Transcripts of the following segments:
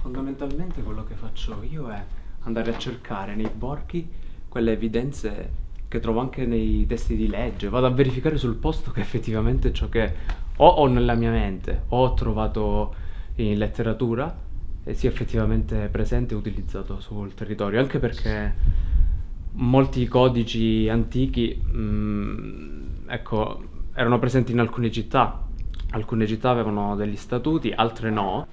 Fondamentalmente quello che faccio io è andare a cercare nei borghi quelle evidenze che trovo anche nei testi di legge, vado a verificare sul posto che effettivamente ciò che o ho nella mia mente o ho trovato in letteratura sia effettivamente presente e utilizzato sul territorio, anche perché molti codici antichi, ecco, erano presenti in alcune città. Alcune città avevano degli statuti, altre no.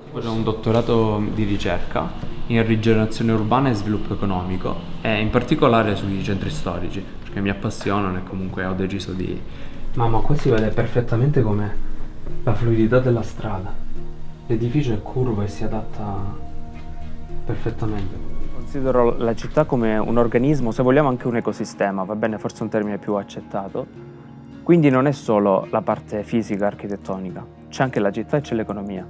Ho un dottorato di ricerca in rigenerazione urbana e sviluppo economico e in particolare sui centri storici, perché mi appassionano e comunque ho deciso di... Mamma, qua si vede perfettamente come la fluidità della strada. L'edificio è curvo e si adatta perfettamente. Considero la città come un organismo, se vogliamo anche un ecosistema, va bene, forse un termine più accettato. Quindi non è solo la parte fisica, architettonica, c'è anche la città e c'è l'economia.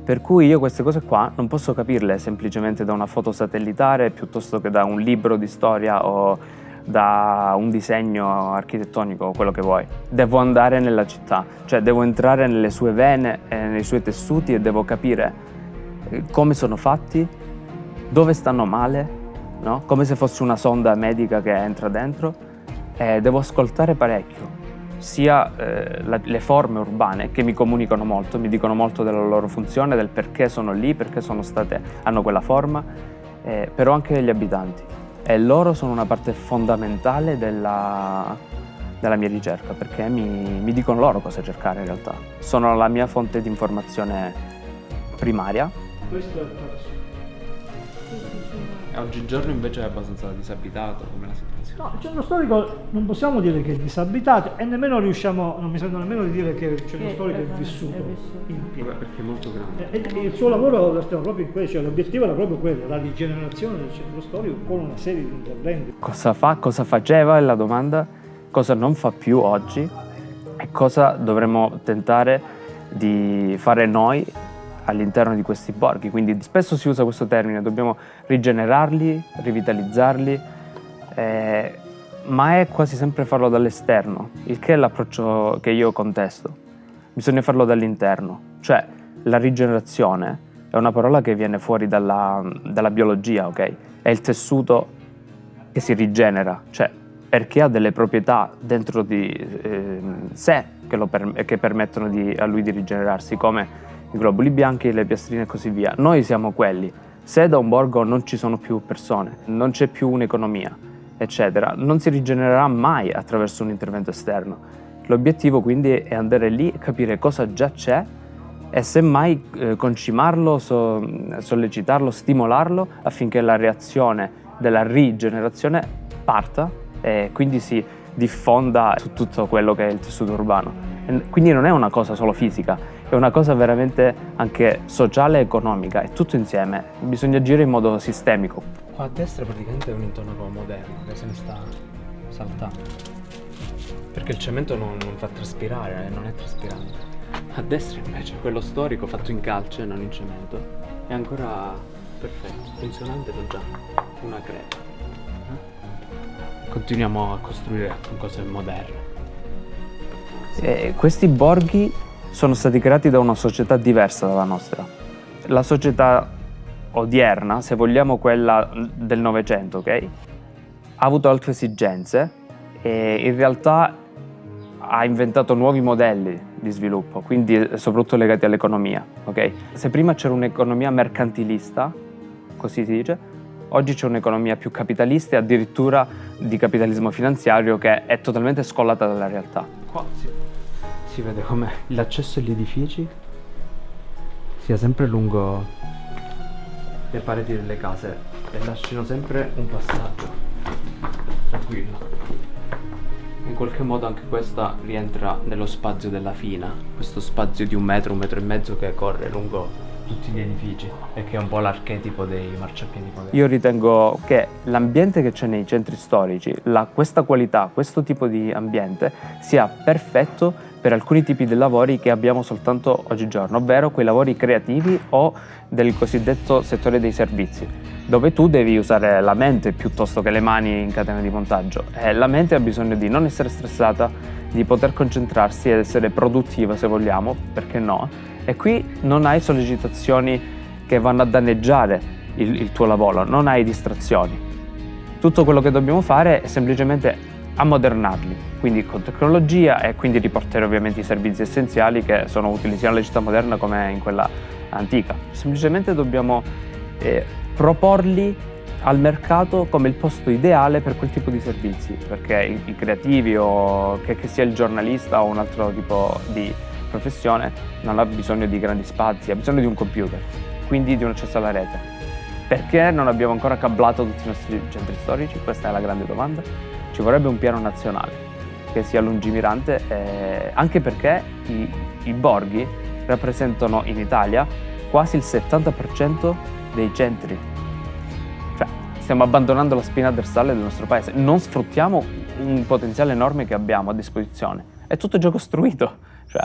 Per cui io queste cose qua non posso capirle semplicemente da una foto satellitare piuttosto che da un libro di storia o da un disegno architettonico o quello che vuoi. Devo andare nella città, cioè devo entrare nelle sue vene, nei suoi tessuti e devo capire come sono fatti, dove stanno male, no? Come se fosse una sonda medica che entra dentro. Devo ascoltare parecchio, sia le forme urbane che mi comunicano molto, mi dicono molto della loro funzione, del perché sono lì, perché hanno quella forma, però anche gli abitanti. E loro sono una parte fondamentale della mia ricerca, perché mi dicono loro cosa cercare in realtà. Sono la mia fonte di informazione primaria. Questo è il caso. Oggigiorno invece è abbastanza disabitato come la situazione. No, il centro storico non possiamo dire che è disabitato e nemmeno non mi sento nemmeno di dire che il centro storico è vissuto in pieno. Perché è molto grande. E il suo lavoro lo stiamo proprio in questo, cioè l'obiettivo era proprio quello, la rigenerazione del centro storico con una serie di interventi. Cosa faceva è la domanda, cosa non fa più oggi e cosa dovremmo tentare di fare noi all'interno di questi borghi. Quindi spesso si usa questo termine, dobbiamo rigenerarli, rivitalizzarli, ma è quasi sempre farlo dall'esterno, il che è l'approccio che io contesto. Bisogna farlo dall'interno, cioè la rigenerazione è una parola che viene fuori dalla biologia, ok? È il tessuto che si rigenera, cioè perché ha delle proprietà dentro di sé che permettono a lui di rigenerarsi, come i globuli bianchi, le piastrine e così via. Noi siamo quelli. Se da un borgo non ci sono più persone, non c'è più un'economia, eccetera, non si rigenererà mai attraverso un intervento esterno. L'obiettivo quindi è andare lì e capire cosa già c'è e semmai concimarlo, sollecitarlo, stimolarlo affinché la reazione della rigenerazione parta e quindi si diffonda su tutto quello che è il tessuto urbano. E quindi non è una cosa solo fisica, è una cosa veramente anche sociale e economica, è tutto insieme, bisogna agire in modo sistemico. Qua a destra praticamente è un intonaco moderno che se ne sta saltando, perché il cemento non fa traspirare, non è traspirante. A destra invece quello storico fatto in calce, non in cemento, è ancora perfetto, funzionante, non già una crepa. Continuiamo a costruire con cose moderne. Questi borghi sono stati creati da una società diversa dalla nostra. La società odierna, se vogliamo quella del Novecento, ok? Ha avuto altre esigenze e in realtà ha inventato nuovi modelli di sviluppo, quindi soprattutto legati all'economia, ok? Se prima c'era un'economia mercantilista, così si dice, oggi c'è un'economia più capitalista e addirittura di capitalismo finanziario che è totalmente scollata dalla realtà. Qua si vede come l'accesso agli edifici sia sempre lungo le pareti delle case e lasciano sempre un passaggio tranquillo. In qualche modo anche questa rientra nello spazio della fina, questo spazio di 1 metro e mezzo che corre lungo tutti gli edifici e che è un po' l'archetipo dei marciapiedi moderni. Io ritengo che l'ambiente che c'è nei centri storici, questa qualità, questo tipo di ambiente sia perfetto per alcuni tipi di lavori che abbiamo soltanto oggigiorno, ovvero quei lavori creativi o del cosiddetto settore dei servizi, dove tu devi usare la mente piuttosto che le mani in catena di montaggio. E la mente ha bisogno di non essere stressata, di poter concentrarsi ed essere produttiva se vogliamo, perché no? E qui non hai sollecitazioni che vanno a danneggiare il tuo lavoro, non hai distrazioni. Tutto quello che dobbiamo fare è semplicemente ammodernarli, quindi con tecnologia, e quindi riportare ovviamente i servizi essenziali che sono utili sia nella città moderna come in quella antica. Semplicemente dobbiamo proporli al mercato come il posto ideale per quel tipo di servizi, perché i creativi o che sia il giornalista o un altro tipo di professione non ha bisogno di grandi spazi, ha bisogno di un computer, quindi di un accesso alla rete. Perché non abbiamo ancora cablato tutti i nostri centri storici? Questa è la grande domanda. Ci vorrebbe un piano nazionale che sia lungimirante, anche perché i borghi rappresentano in Italia quasi il 70% dei centri. Cioè, stiamo abbandonando la spina dorsale del nostro paese, non sfruttiamo un potenziale enorme che abbiamo a disposizione. È tutto già costruito. Cioè,